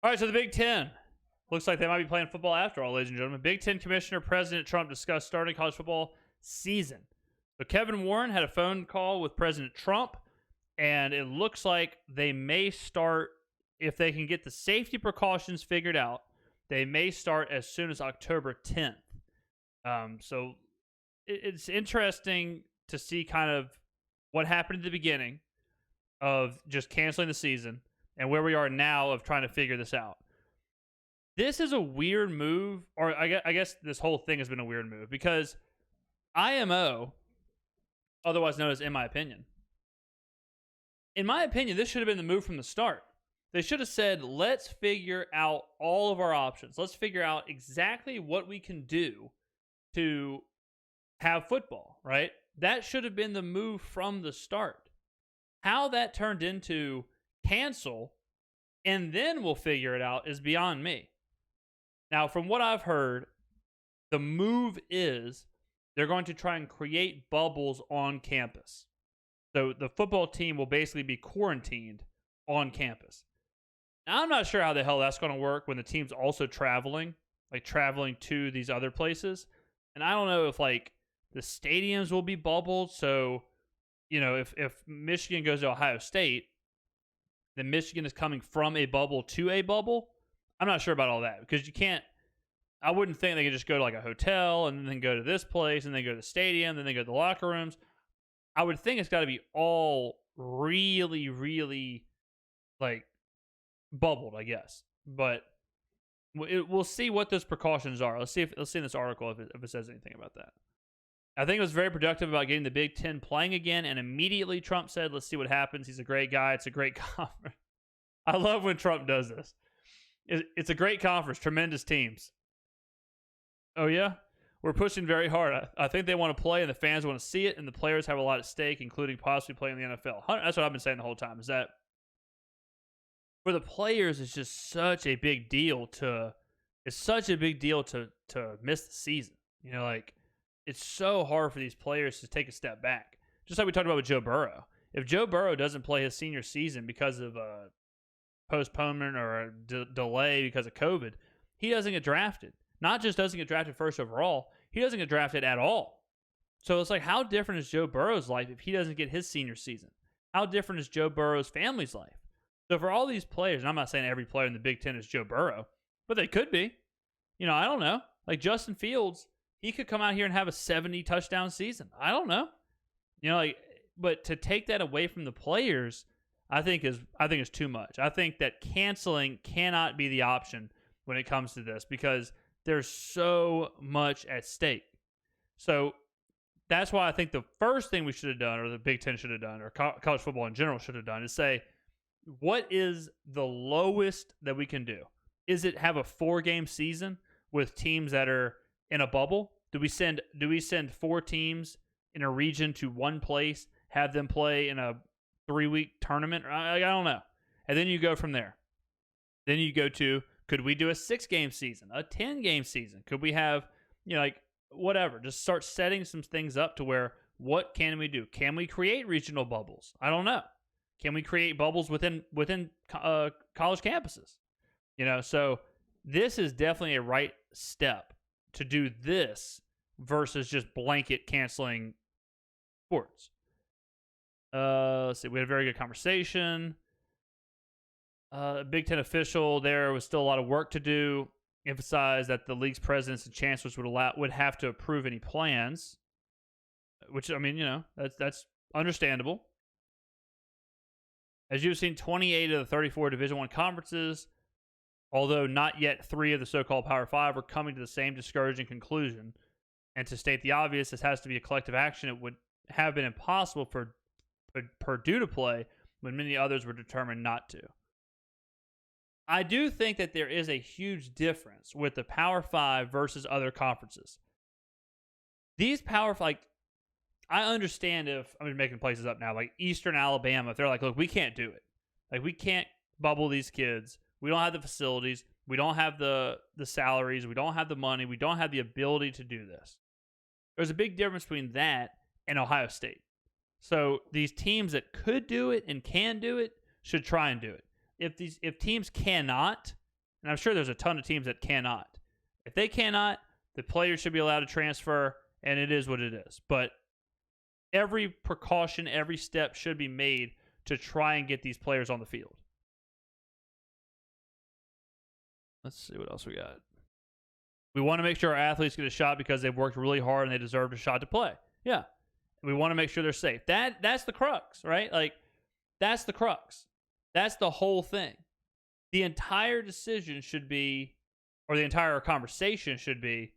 All right, so the Big Ten. Looks like they might be playing football after all, ladies and gentlemen. Big Ten Commissioner President Trump discussed starting college football season. So Kevin Warren had a phone call with President Trump, and it looks like they may start, if they can get the safety precautions figured out, they may start as soon as October 10th. So it's interesting to see kind of what happened at the beginning of just canceling the season and where we are now of trying to figure this out. This is a weird move, or I guess this whole thing has been a weird move because IMO, otherwise known as in my opinion, this should have been the move from the start. They should have said, let's figure out all of our options. Let's figure out exactly what we can do to have football, right? That should have been the move from the start. How that turned into cancel and then we'll figure it out is beyond me. Now, from what I've heard, the move is they're going to try and create bubbles on campus. So the football team will basically be quarantined on campus. Now, I'm not sure how the hell that's going to work when the team's also traveling to these other places. And I don't know if the stadiums will be bubbled. So, if Michigan goes to Ohio State, then Michigan is coming from a bubble to a bubble. I'm not sure about all that because I wouldn't think they could just go to a hotel and then go to this place and then go to the stadium, then they go to the locker rooms. I would think it's got to be all really, really bubbled, I guess. But we'll see what those precautions are. Let's see in this article if it says anything about that. I think it was very productive about getting the Big Ten playing again, and immediately Trump said, let's see what happens. He's a great guy. It's a great conference. I love when Trump does this. It's a great conference, tremendous teams. Oh, yeah? We're pushing very hard. I think they want to play, and the fans want to see it, and the players have a lot at stake, including possibly playing in the NFL. That's what I've been saying the whole time, is that for the players, it's just such a big deal to miss the season. It's so hard for these players to take a step back. Just like we talked about with Joe Burrow. If Joe Burrow doesn't play his senior season because of a postponement or a delay because of COVID, he doesn't get drafted. Not just doesn't get drafted first overall, he doesn't get drafted at all. So it's how different is Joe Burrow's life if he doesn't get his senior season? How different is Joe Burrow's family's life? So for all these players, and I'm not saying every player in the Big Ten is Joe Burrow, but they could be. I don't know. Justin Fields, he could come out here and have a 70 touchdown season. I don't know. But to take that away from the players, I think is too much. I think that canceling cannot be the option when it comes to this because there's so much at stake. So that's why I think the first thing we should have done, or the Big Ten should have done, or college football in general should have done, is say, what is the lowest that we can do? Is it have a 4-game season with teams that are in a bubble? Do we send 4 teams in a region to one place, have them play in a 3-week tournament? I don't know. And then you go from there. Then you go to, could we do a 6-game season, a 10-game season? Could we have, whatever? Just start setting some things up to where, what can we do? Can we create regional bubbles? I don't know. Can we create bubbles within college campuses? So this is definitely a right step to do this versus just blanket canceling sports. Let's see. We had a very good conversation. Big Ten official there was still a lot of work to do. Emphasized that the league's presidents and chancellors would have to approve any plans, which that's understandable. As you've seen, 28 of the 34 Division I conferences, although not yet 3 of the so-called Power 5, are coming to the same discouraging conclusion. And to state the obvious, this has to be a collective action. It would have been impossible for Purdue to play when many others were determined not to. I do think that there is a huge difference with the Power 5 versus other conferences. These Power 5, I understand if, I'm making places up now, Eastern Alabama, if they're look, we can't do it. We can't bubble these kids. We don't have the facilities. We don't have the salaries. We don't have the money. We don't have the ability to do this. There's a big difference between that and Ohio State. So these teams that could do it and can do it should try and do it. If teams cannot, And I'm sure there's a ton of teams that cannot. If they cannot, the players should be allowed to transfer, and it is what it is. But every precaution, every step should be made to try and get these players on the field. Let's see what else we got. We want to make sure our athletes get a shot because they've worked really hard and they deserve a shot to play. Yeah. We want to make sure they're safe. That's the crux, right? Like, that's the crux. That's the whole thing. The entire decision should be, or the entire conversation should be,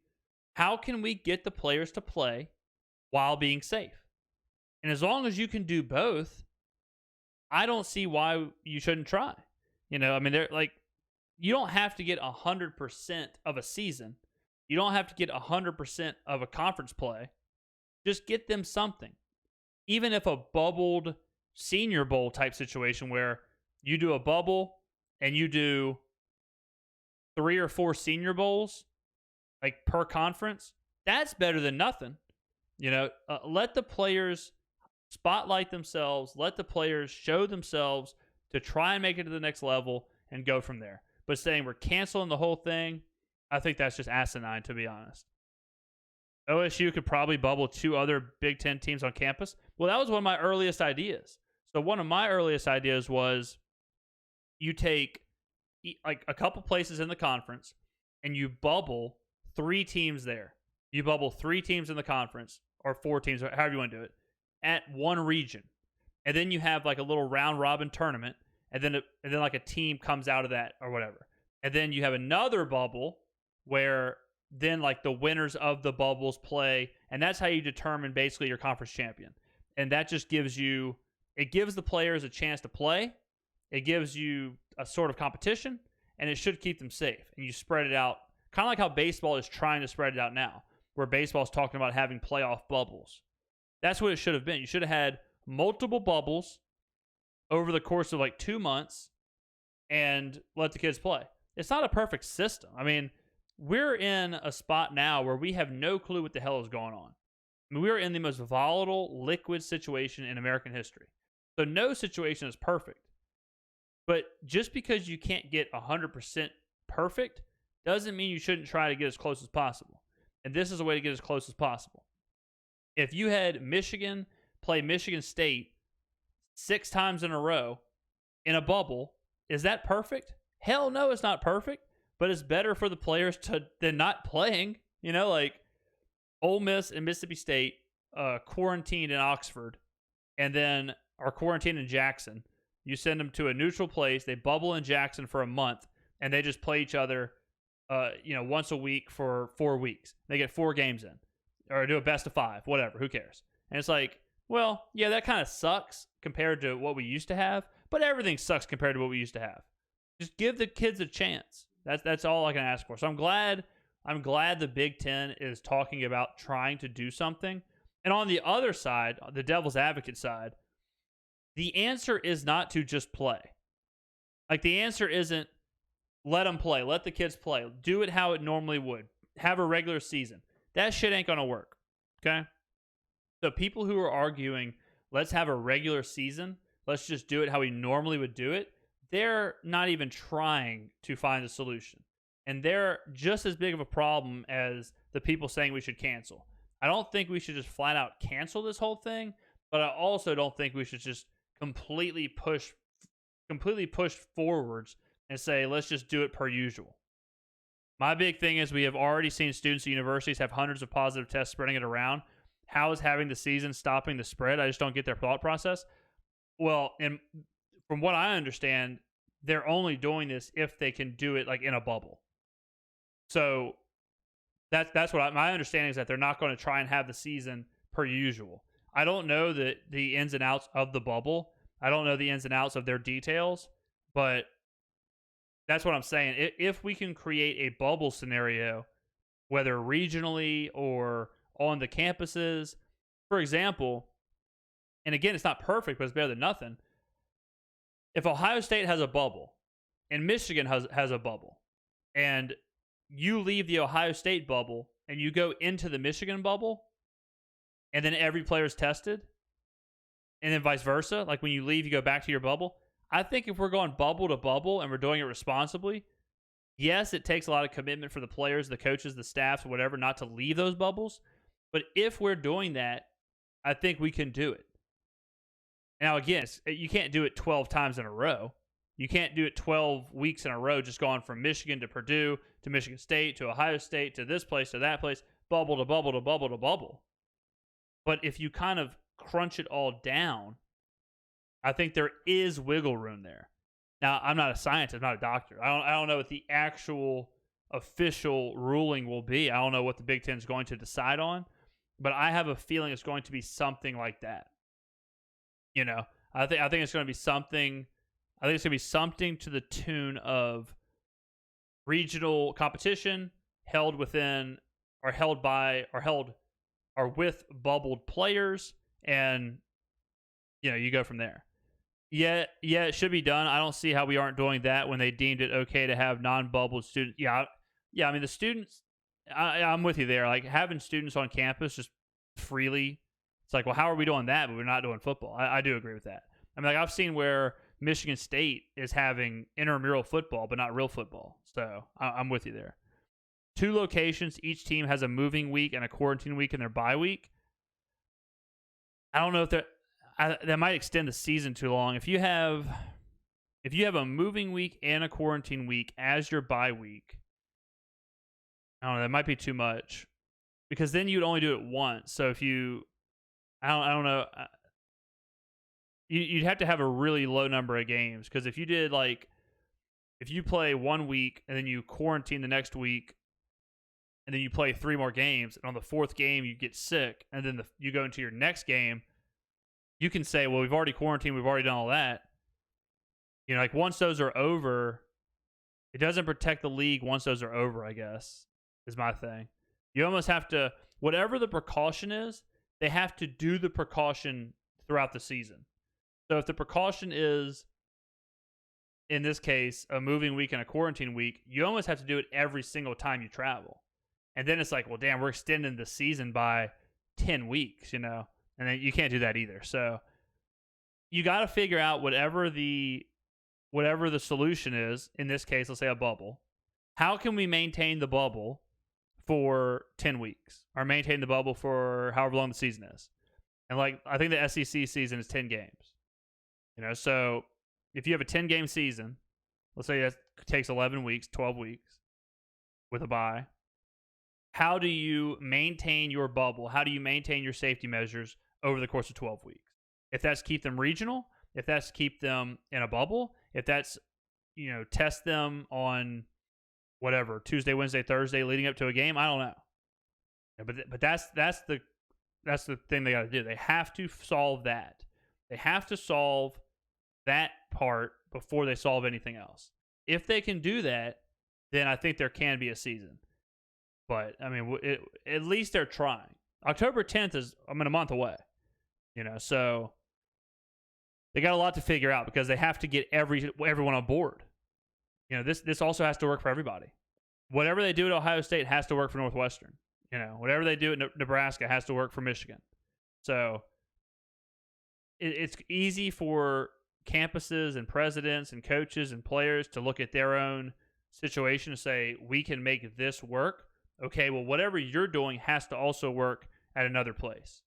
how can we get the players to play while being safe? And as long as you can do both, I don't see why you shouldn't try. You know, I mean, they're like, you don't have to get 100% of a season. You don't have to get 100% of a conference play. Just get them something. Even if a bubbled Senior Bowl type situation where you do a bubble and you do 3 or 4 Senior Bowls, like per conference, that's better than nothing. You know, let the players spotlight themselves. Let the players show themselves to try and make it to the next level and go from there. But saying we're canceling the whole thing, I think that's just asinine, to be honest. OSU could probably bubble 2 other Big Ten teams on campus. Well, that was one of my earliest ideas. So one of my earliest ideas was you take like a couple places in the conference and you bubble 3 teams there. You bubble 3 teams in the conference, or 4 teams, or however you want to do it, at one region. And then you have like a little round robin tournament, and then like a team comes out of that or whatever. And then you have another bubble where then like the winners of the bubbles play, and that's how you determine basically your conference champion. And that just gives the players a chance to play. It gives you a sort of competition, and it should keep them safe. And you spread it out, kind of like how baseball is trying to spread it out now, where baseball is talking about having playoff bubbles. That's what it should have been. You should have had multiple bubbles over the course of like 2 months and let the kids play. It's not a perfect system. I mean, we're in a spot now where we have no clue what the hell is going on. I mean, we're in the most volatile, liquid situation in American history. So no situation is perfect. But just because you can't get 100% perfect doesn't mean you shouldn't try to get as close as possible. And this is a way to get as close as possible. If you had Michigan play Michigan State 6 times in a row in a bubble, is that perfect? Hell no, it's not perfect. But it's better for the players than not playing. You know, like Ole Miss and Mississippi State quarantined in Oxford and then are quarantined in Jackson. You send them to a neutral place. They bubble in Jackson for a month, and they just play each other once a week for 4 weeks. They get 4 games in, or do a best of 5, whatever. Who cares? And it's like, well, yeah, that kind of sucks compared to what we used to have, but everything sucks compared to what we used to have. Just give the kids a chance. That's all I can ask for. So I'm glad the Big Ten is talking about trying to do something. And on the other side, the devil's advocate side, the answer is not to just play. Like, the answer isn't let them play, let the kids play, do it how it normally would, have a regular season. That shit ain't gonna work. Okay? The people who are arguing, let's have a regular season, let's just do it how we normally would do it, they're not even trying to find a solution. And they're just as big of a problem as the people saying we should cancel. I don't think we should just flat out cancel this whole thing, but I also don't think we should just completely push forwards and say, let's just do it per usual. My big thing is we have already seen students at universities have hundreds of positive tests spreading it around. How is having the season stopping the spread? I just don't get their thought process. Well, and from what I understand, they're only doing this if they can do it like in a bubble. So that's what my understanding is, that they're not going to try and have the season per usual. I don't know the ins and outs of the bubble. I don't know the ins and outs of their details, but that's what I'm saying. If we can create a bubble scenario, whether regionally or on the campuses, for example, and again, it's not perfect, but it's better than nothing. If Ohio State has a bubble and Michigan has a bubble, and you leave the Ohio State bubble and you go into the Michigan bubble, and then every player is tested, and then vice versa, like when you leave, you go back to your bubble. I think if we're going bubble to bubble and we're doing it responsibly, Yes, it takes a lot of commitment for the players, the coaches, the staffs, whatever, not to leave those bubbles. But if we're doing that, I think we can do it. Now, again, you can't do it 12 times in a row. You can't do it 12 weeks in a row, just going from Michigan to Purdue to Michigan State to Ohio State to this place to that place, bubble to bubble to bubble to bubble. But if you kind of crunch it all down, I think there is wiggle room there. Now, I'm not a scientist, I'm not a doctor. I don't know what the actual official ruling will be. I don't know what the Big Ten is going to decide on, but I have a feeling it's going to be something like that. You know, I think it's going to be something. I think it's going to be something to the tune of regional competition held within, or held by, or with bubbled players, and you go from there. Yeah, it should be done. I don't see how we aren't doing that when they deemed it okay to have non-bubbled students. Yeah. I mean, the students. I'm with you there. Like, having students on campus just freely. It's like, well, how are we doing that, but we're not doing football? I do agree with that. I mean, like, I've seen where Michigan State is having intramural football, but not real football. So I'm with you there. 2 locations. Each team has a moving week and a quarantine week in their bye week. I don't know if that might extend the season too long. If you have a moving week and a quarantine week as your bye week, I don't know. That might be too much, because then you'd only do it once. So if you I don't know. You'd have to have a really low number of games, because if you play 1 week and then you quarantine the next week, and then you play 3 more games, and on the 4th game you get sick, and then you go into your next game, you can say, well, we've already quarantined, we've already done all that. Like, once those are over, it doesn't protect the league once those are over, I guess, is my thing. You almost have to, whatever the precaution is, they have to do the precaution throughout the season. So if the precaution is, in this case, a moving week and a quarantine week, you almost have to do it every single time you travel. And then it's like, well, damn, we're extending the season by 10 weeks, and then you can't do that either. So you got to figure out whatever the solution is. In this case, let's say a bubble. How can we maintain the bubble for 10 weeks, or maintain the bubble for however long the season is? And I think the SEC season is 10 games. So if you have a 10-game season, let's say that takes 11 weeks, 12 weeks with a bye. How do you maintain your bubble? How do you maintain your safety measures over the course of 12 weeks? If that's keep them regional, if that's keep them in a bubble, if that's, test them on whatever, Tuesday, Wednesday, Thursday leading up to a game, I don't know. But that's the thing they got to do. They have to solve that. They have to solve that part before they solve anything else. If they can do that, then I think there can be a season. But I mean, at least they're trying. October 10th is a month away. So they got a lot to figure out, because they have to get everyone on board. This also has to work for everybody. Whatever they do at Ohio State has to work for Northwestern. Whatever they do at Nebraska has to work for Michigan. So it's easy for campuses and presidents and coaches and players to look at their own situation and say, we can make this work. Okay, well, whatever you're doing has to also work at another place.